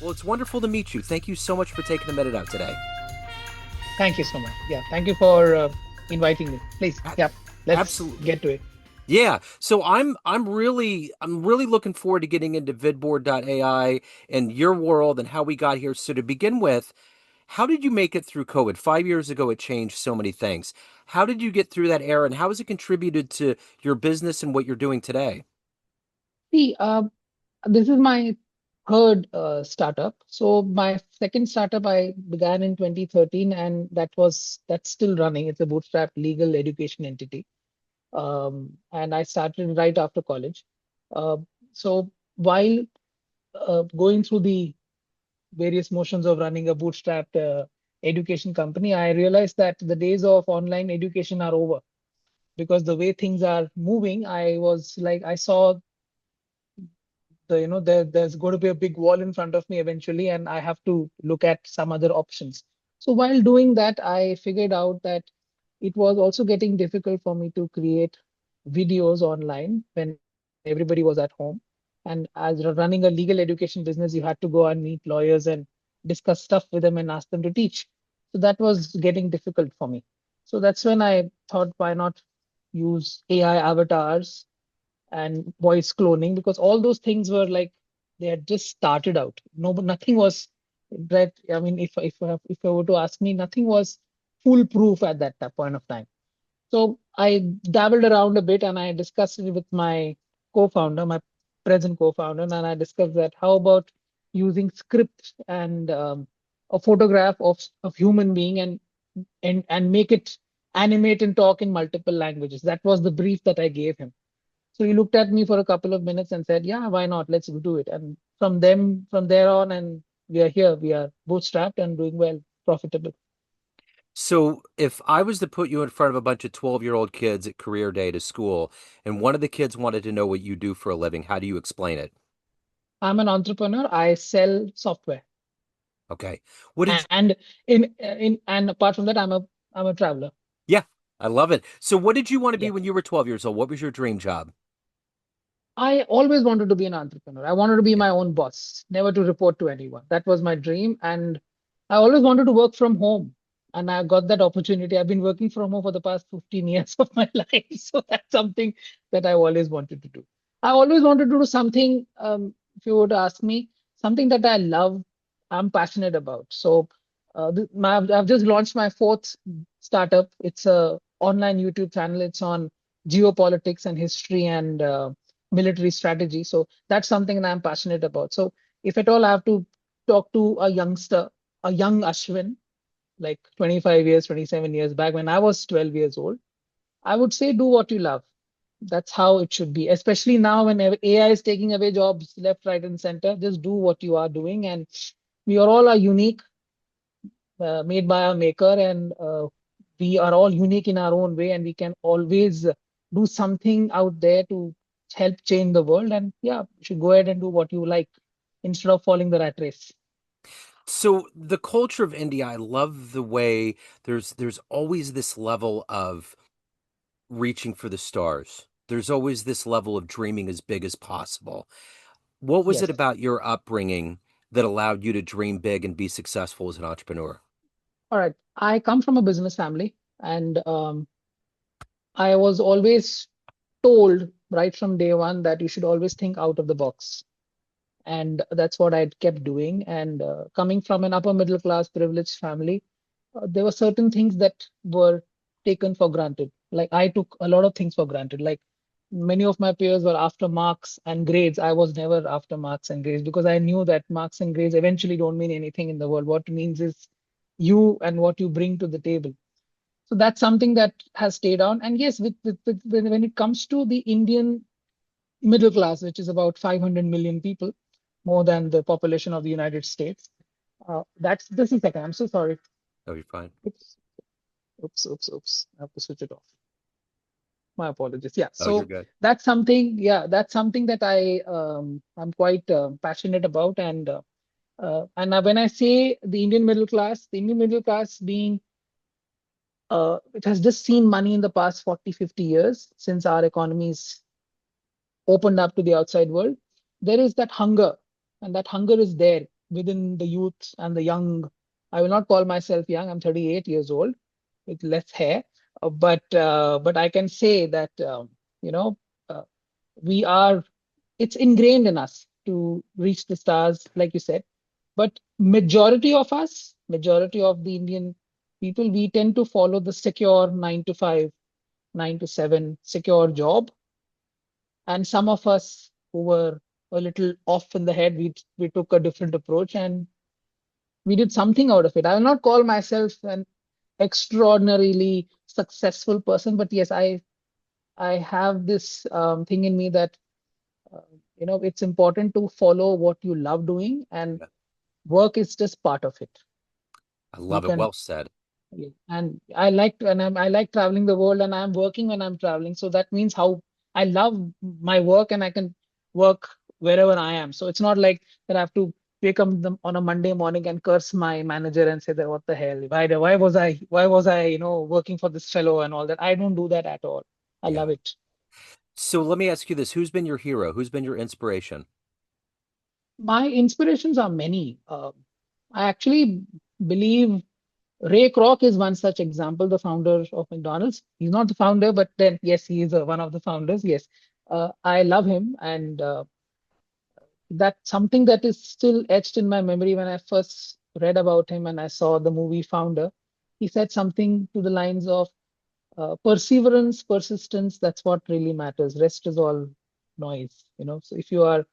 Well, it's wonderful to meet you. Thank you so much for taking the minute out today. Thank you so much. Yeah, thank you for inviting me. Please, yeah, let's Absolutely. get to it. Yeah. So I'm really looking forward to getting into vidBoard.ai and your world and how we got here. So to begin with, how did you make it through COVID? 5 years ago, it changed so many things. How did you get through that era, and how has it contributed to your business and what you're doing today? See, this is my third startup. So my second startup I began in 2013, and that's still running. It's a bootstrap legal education entity, and I started right after college. Uh, so while going through the various motions of running a bootstrapped education company, I realized that the days of online education are over because the way things are moving, I was like, I saw there's going to be a big wall in front of me eventually, and I have to look at some other options. So while doing that, I figured out that it was also getting difficult for me to create videos online when everybody was at home. And as running a legal education business, you had to go and meet lawyers and discuss stuff with them and ask them to teach. So that was getting difficult for me. So that's when I thought, why not use AI avatars and voice cloning, because all those things were like they had just started out. No, but nothing was that. I mean, if I were to ask me, nothing was foolproof at that point of time. So I dabbled around a bit and I discussed it with my co-founder, my present co-founder, and I discussed that how about using script and a photograph of human being and make it animate and talk in multiple languages. That was the brief that I gave him. So he looked at me for a couple of minutes and said, "Yeah, why not? Let's do it." And from there on, and we are here. We are bootstrapped and doing well, profitable. So, if I was to put you in front of a bunch of 12-year-old kids at career day to school, and one of the kids wanted to know what you do for a living, how do you explain it? I'm an entrepreneur. I sell software, Okay. What did and in and apart from that, I'm a traveler. Yeah, I love it. So, what did you want to be Yeah. when you were 12 years old? What was your dream job? I always wanted to be an entrepreneur. I wanted to be Yeah. my own boss, never to report to anyone. That was my dream. And I always wanted to work from home. And I got that opportunity. I've been working from home for the past 15 years of my life. So that's something that I always wanted to do. I always wanted to do something, if you were to ask me, something that I love, I'm passionate about. So I've just launched my fourth startup. It's a online YouTube channel. It's on geopolitics and history and military strategy. So that's something that I'm passionate about. So if at all I have to talk to a youngster, a young Ashwin, like 25 years, 27 years back when I was 12 years old, I would say do what you love. That's how it should be, especially now when AI is taking away jobs left, right, and center. Just do what you are doing. And we are all are unique, made by our maker, and we are all unique in our own way, and we can always do something out there to help change the world. And yeah, you should go ahead and do what you like instead of following the rat race. So, the culture of India, I love the way there's always this level of reaching for the stars. There's always this level of dreaming as big as possible. What was it Yes. about your upbringing that allowed you to dream big and be successful as an entrepreneur? All right. I come from a business family, and I was always told right from day one that you should always think out of the box. And that's what I kept doing. And coming from an upper middle class privileged family, there were certain things that were taken for granted. Like I took a lot of things for granted. Like many of my peers were after marks and grades. I was never after marks and grades because I knew that marks and grades eventually don't mean anything in the world. What it means is you and what you bring to the table. So that's something that has stayed on. And yes, when it comes to the Indian middle class, which is about 500 million people, more than the population of the United States. That's Just a second. I'm so sorry. Oh, you're fine. Oops, oops. I have to switch it off. My apologies. Yeah. Oh, you're So good. that's something. Yeah, that's something that I'm quite passionate about. And when I say the Indian middle class being it has just seen money in the past 40, 50 years since our economies opened up to the outside world. There is that hunger, and that hunger is there. within the youth and the young. I will not call myself young. I'm 38 years old with less hair, but I can say that you know uh, we are. It's ingrained in us to reach the stars, like you said. But majority of us, majority of the Indian people, we tend to follow the secure 9 to 5, 9 to 7 secure job, and some of us who were a little off in the head, we took a different approach and we did something out of it. I will not call myself an extraordinarily successful person, but yes, I have this thing in me that uh, it's important to follow what you love doing, and Yeah. work is just part of it. I You love it. can. Well said. Yeah. And I like traveling the world, and I'm working when I'm traveling. So that means how I love my work, and I can work wherever I am. So it's not like that I have to wake up on a Monday morning and curse my manager and say that what the hell? Why was I working for this fellow and all that? I don't do that at all. I Yeah. love it. So let me ask you this. Who's been your hero? Who's been your inspiration? My inspirations are many. I actually believe Ray Kroc is one such example, the founder of McDonald's. He's not the founder, but then, yes, he is one of the founders. Yes. I love him. And that's something that is still etched in my memory when I first read about him and I saw the movie Founder. He said something to the lines of perseverance, persistence, that's what really matters. Rest is all noise. So if you are,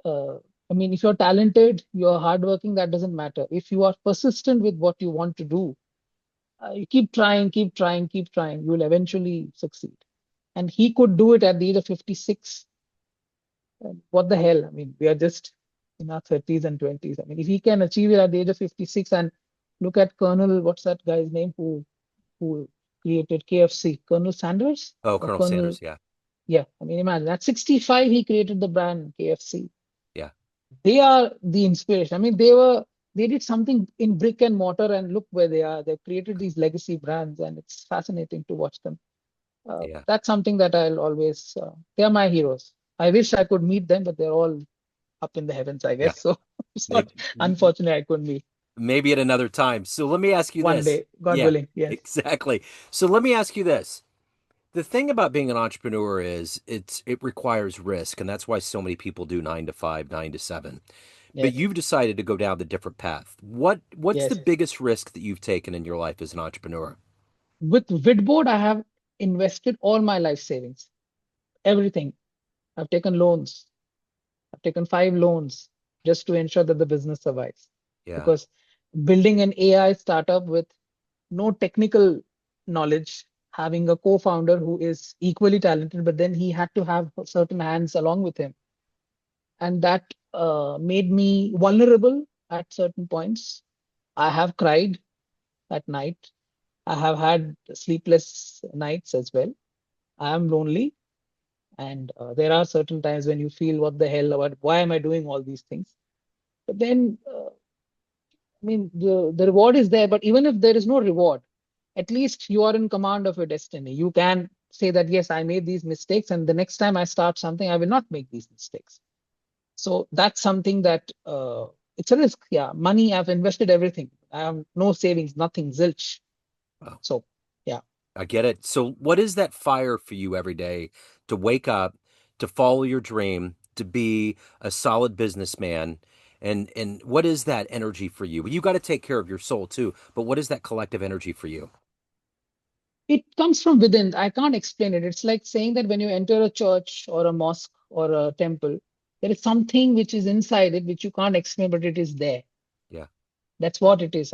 uh, if you're talented, you're hardworking, that doesn't matter. If you are persistent with what you want to do, you keep trying, keep trying, keep trying. You will eventually succeed. And he could do it at the age of 56. What the hell? We are just in our 30s and 20s. If he can achieve it at the age of 56, and look at Colonel, what's that guy's name who created KFC? Colonel Sanders Oh, or Colonel Colonel? Sanders. Yeah. Yeah, imagine at 65 he created the brand KFC. Yeah. They are the inspiration. They did something in brick and mortar, and look where they are. They've created these legacy brands, and it's fascinating to watch them. Yeah. That's something that I'll always. They are my heroes. I wish I could meet them, but they're all up in the heavens, I Yeah. guess. So it's not. Maybe Unfortunately, I couldn't meet maybe at another time. So let me ask you one this. day, God Yeah, willing. Yes, exactly. So let me ask you this. The thing about being an entrepreneur is it requires risk, and that's why so many people do 9 to 5, 9 to 7. But yes, you've decided to go down the different path. What's the yes. biggest risk that you've taken in your life as an entrepreneur? With vidBoard, I have invested all my life savings, everything. I've taken loans. I've taken 5 loans just to ensure that the business survives. Yeah, Because building an AI startup with no technical knowledge, having a co-founder who is equally talented, but then he had to have certain hands along with him. And that made me vulnerable at certain points. I have cried at night. I have had sleepless nights as well. I am lonely. And there are certain times when you feel, what the hell, why am I doing all these things? But then, the reward is there. But even if there is no reward, at least you are in command of your destiny. You can say that, yes, I made these mistakes, and the next time I start something, I will not make these mistakes. So that's something that it's a risk. Yeah, money, I've invested everything. I have no savings, nothing, zilch. well, So yeah, I get it. So what is that fire for you every day to wake up, to follow your dream, to be a solid businessman? And what is that energy for you? You got to take care of your soul too, but what is that collective energy for you? it comes from within. I can't explain it. It's like saying that when you enter a church or a mosque or a temple, there is something which is inside it which you can't explain, but it is there. Yeah. That's what it is.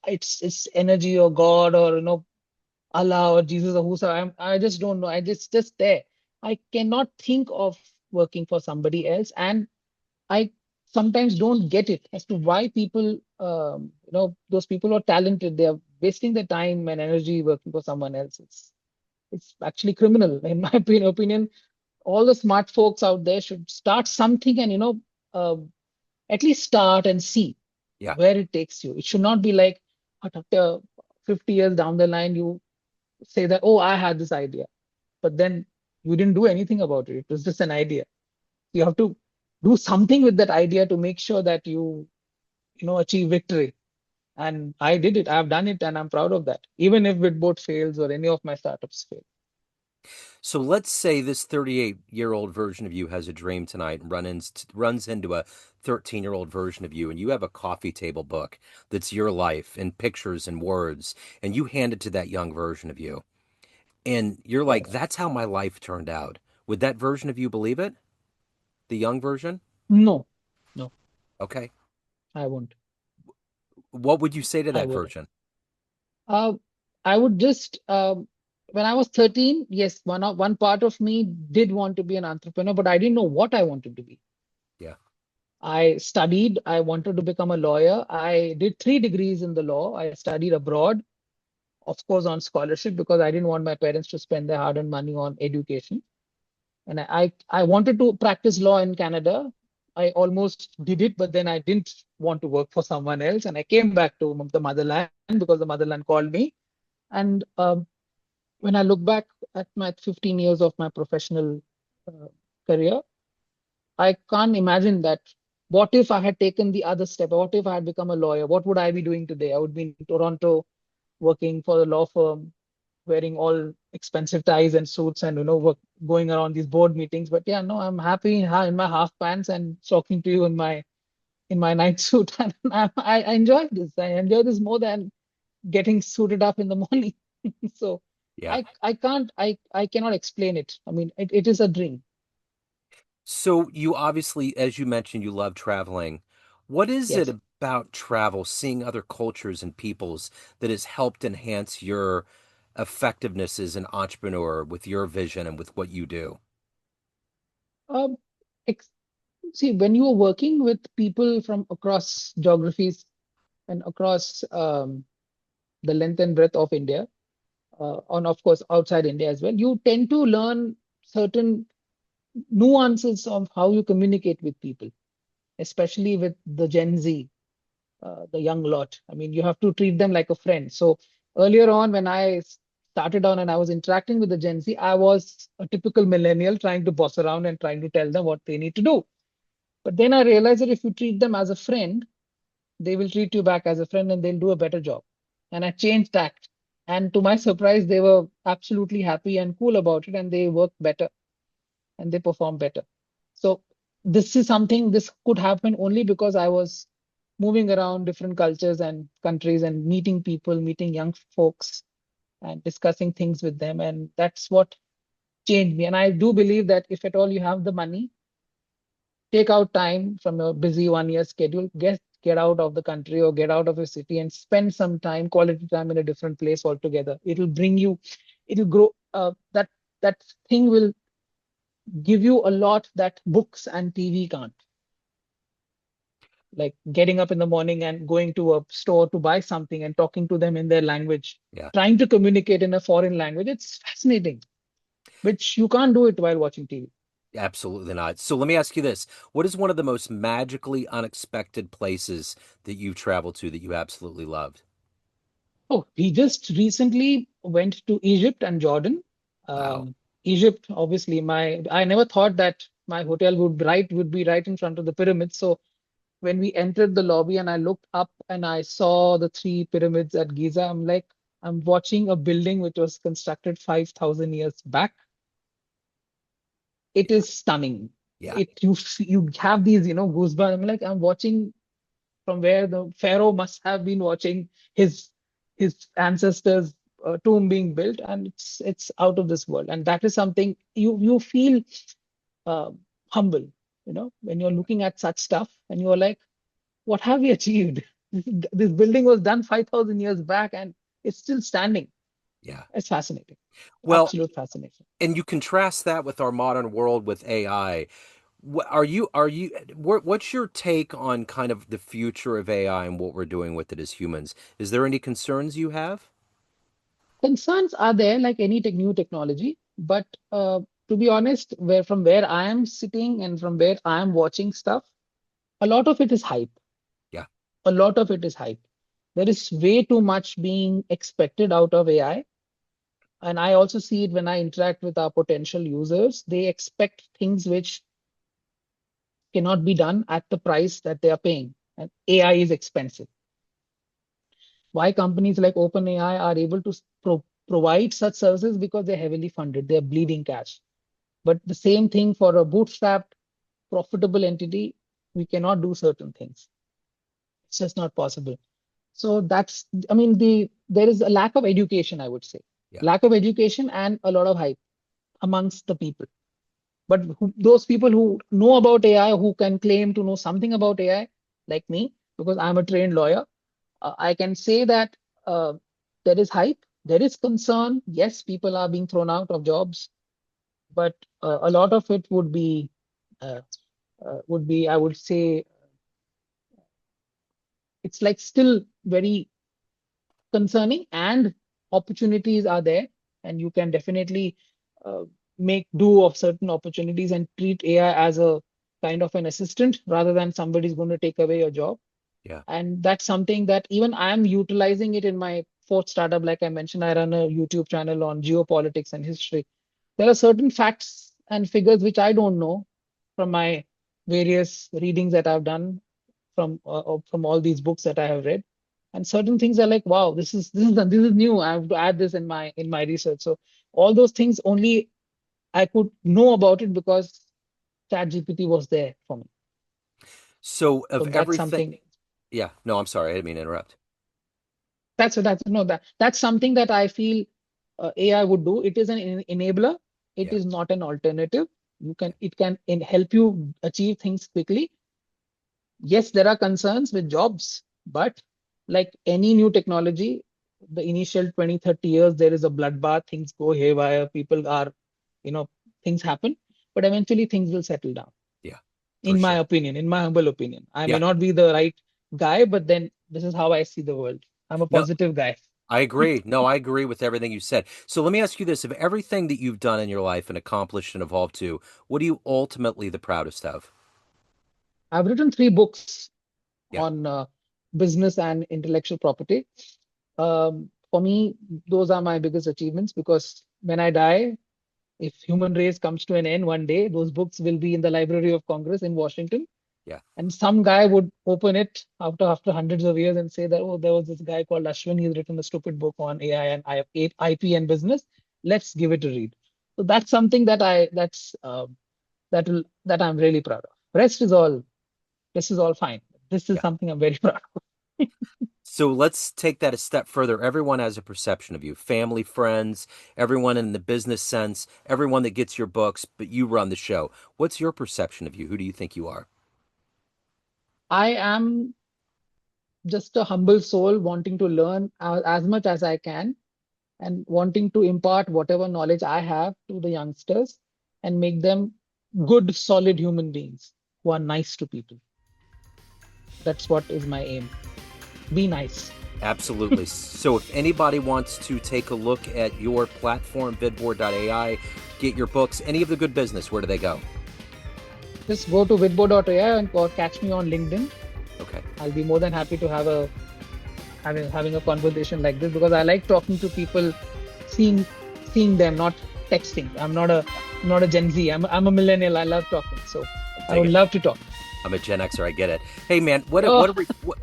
It's energy or God or Allah or Jesus or whosoever. I just don't know. I just there. I cannot think of working for somebody else, and I sometimes don't get it as to why people, those people are talented. They are wasting their time and energy working for someone else. It's actually criminal, in my opinion. All the smart folks out there should start something, and uh, at least start and see Yeah. where it takes you. It should not be like after 50 years down the line, you say that, oh, I had this idea, but then you didn't do anything about it. It was just an idea. You have to. do something with that idea to make sure that you achieve victory. And I did it. I've done it, and I'm proud of that. Even if vidBoard fails or any of my startups fail. So let's say this 38-year-old version of you has a dream tonight and runs into a 13-year-old version of you, and you have a coffee table book that's your life and pictures and words, and you hand it to that young version of you. And you're like, Yes. that's how my life turned out. Would that version of you believe it? The young version? No, no, Okay. I won't. What would you say to I that wouldn't. version? Uh, I would just when I was 13, yes, one part of me did want to be an entrepreneur, but I didn't know what I wanted to be. Yeah. I studied, I wanted to become a lawyer. I did 3 degrees in the law. I studied abroad, of course, on scholarship because I didn't want my parents to spend their hard-earned money on education. And I wanted to practice law in Canada. I almost did it, but then I didn't want to work for someone else. And I came back to the motherland because the motherland called me. And when I look back at my 15 years of my professional uh, career, I can't imagine that. What if I had taken the other step? What if I had become a lawyer? What would I be doing today? I would be in Toronto working for the law firm, wearing all expensive ties and suits and going around these board meetings. But yeah, no, I'm happy in my half pants and talking to you in my night suit. And I enjoy this. I enjoy this more than getting suited up in the morning. So Yeah. I cannot explain it. I mean, it is a dream. So you obviously, as you mentioned, you love traveling. What is it Yes. about travel, seeing other cultures and peoples, that has helped enhance your effectiveness as an entrepreneur with your vision and with what you do? Um, ex See, when you are working with people from across geographies and across the length and breadth of India, and of course outside India as well, you tend to learn certain nuances of how you communicate with people, especially with the Gen Z, the young lot. I mean, you have to treat them like a friend. So earlier on, when I started on and I was interacting with the Gen Z, I was a typical millennial trying to boss around and trying to tell them what they need to do. But then I realized that if you treat them as a friend, they will treat you back as a friend and they'll do a better job. And I changed tact. And to my surprise, they were absolutely happy and cool about it, and they worked better and they performed better. So this could happen only because I was moving around different cultures and countries and meeting people, meeting young folks and discussing things with them. And that's what changed me. And I do believe that if at all you have the money, take out time from your busy 1 year schedule, get out of the country or get out of your city and spend some time, quality time in a different place altogether. It'll grow. That thing will give you a lot that books and TV can't. Like getting up in the morning and going to a store to buy something and talking to them in their language, Yeah, trying to communicate in a foreign language. It's fascinating, which you can't do it while watching TV. absolutely not. So let me ask you this. What is one of the most magically unexpected places that you've traveled to that you absolutely loved? Oh, he just recently went to Egypt and Jordan. Wow. Um, Egypt, obviously, I never thought that my hotel would be right in front of the pyramids. So when we entered the lobby and I looked up and I saw the 3 pyramids at Giza, I'm like, I'm watching a building which was constructed 5,000 years back. It is stunning. Yeah, You have these goosebumps. I'm like, I'm watching from where the pharaoh must have been watching his his ancestors' tomb being built, and it's out of this world. And that is something you feel uh, humble, when you're looking at such stuff, and you're like, what have we achieved? This building was done 5,000 years back, and it's still standing. yeah. It's fascinating, Well, absolute fascination. and you contrast that with our modern world with AI. What's your take on kind of the future of AI and what we're doing with it as humans? Is there any concerns you have? Concerns are there like any new technology, but to be honest, where I am sitting and from where I am watching stuff, a lot of it is hype. Yeah. A lot of it is hype. There is way too much being expected out of AI. And I also see it when I interact with our potential users. They expect things which cannot be done at the price that they are paying. And AI is expensive. Why companies like OpenAI are able to provide such services? Because they're heavily funded, they're bleeding cash. But the same thing for a bootstrapped, profitable entity, we cannot do certain things. It's just not possible. So that's, I mean, there is a lack of education, I would say. Yeah. Lack of education and a lot of hype amongst the people. But those people who know about AI, who can claim to know something about AI, like me, because I'm a trained lawyer, I can say that uh, there is hype, there is concern. Yes, people are being thrown out of jobs, but a lot of it uh, would be, I would say, it's like still very concerning, and opportunities are there, and you can definitely uh, make do of certain opportunities and treat AI as a kind of an assistant rather than somebody's going to take away your job. Yeah. And that's something that even I'm utilizing it in my fourth startup. Like I mentioned, I run a YouTube channel on geopolitics and history. There are certain facts and figures which I don't know from my various readings that I've done from all these books that I have read. And certain things are like, wow, this is new. I have to add this in my research. So all those things only I could know about it because ChatGPT was there for me. So So of that's everything, something. yeah, no, I'm sorry, I didn't mean to interrupt. That's no that that's something that I feel AI would do. It is an enabler. It Yeah. is not an alternative. You Yeah. can it can help you achieve things quickly. Yes, there are concerns with jobs, but like any new technology, the initial 20, 30 years, there is a bloodbath, things go haywire, people are, you know, things happen, but eventually things will settle down, Yeah, for in my sure. opinion, in my humble opinion. I may Yeah. not be the right guy, but then this is how I see the world. I'm a No, positive guy. I agree. No, I agree with everything you said. So let me ask you this. Of everything that you've done in your life and accomplished and evolved to, what are you ultimately the proudest of? I've written 3 books Yeah. on business and intellectual property. For me, those are my biggest achievements because when I die, if human race comes to an end one day, those books will be in the Library of Congress in Washington. Yeah. And some guy would open it after hundreds of years and say that, oh, there was this guy called Ashwin. He's written a stupid book on AI and IP and business. Let's give it a read. So that's something that I'm really proud of. Rest is all fine. This is Yeah. something I'm very proud of. So let's take that a step further. Everyone has a perception of you, family, friends, everyone in the business sense, everyone that gets your books, but you run the show. What's your perception of you? Who do you think you are? I am just a humble soul wanting to learn as much as I can and wanting to impart whatever knowledge I have to the youngsters and make them good, solid human beings who are nice to people. That's what is my aim. Be nice. Absolutely. So if anybody wants to take a look at your platform, vidBoard.ai, get your books, any of the good business, where do they go? Just go to vidBoard.ai and or catch me on LinkedIn. Okay. I'll be more than happy to having a conversation like this because I like talking to people, seeing seeing them, not texting. I'm not a Gen Z. I'm a millennial. I love talking. So I Dig would it. love to talk. I'm a Gen Xer. I get it. Hey, man, Oh,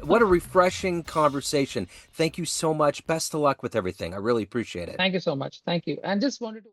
what a refreshing conversation. Thank you so much. Best of luck with everything. I really appreciate it. thank you so much. Thank you. And just wanted to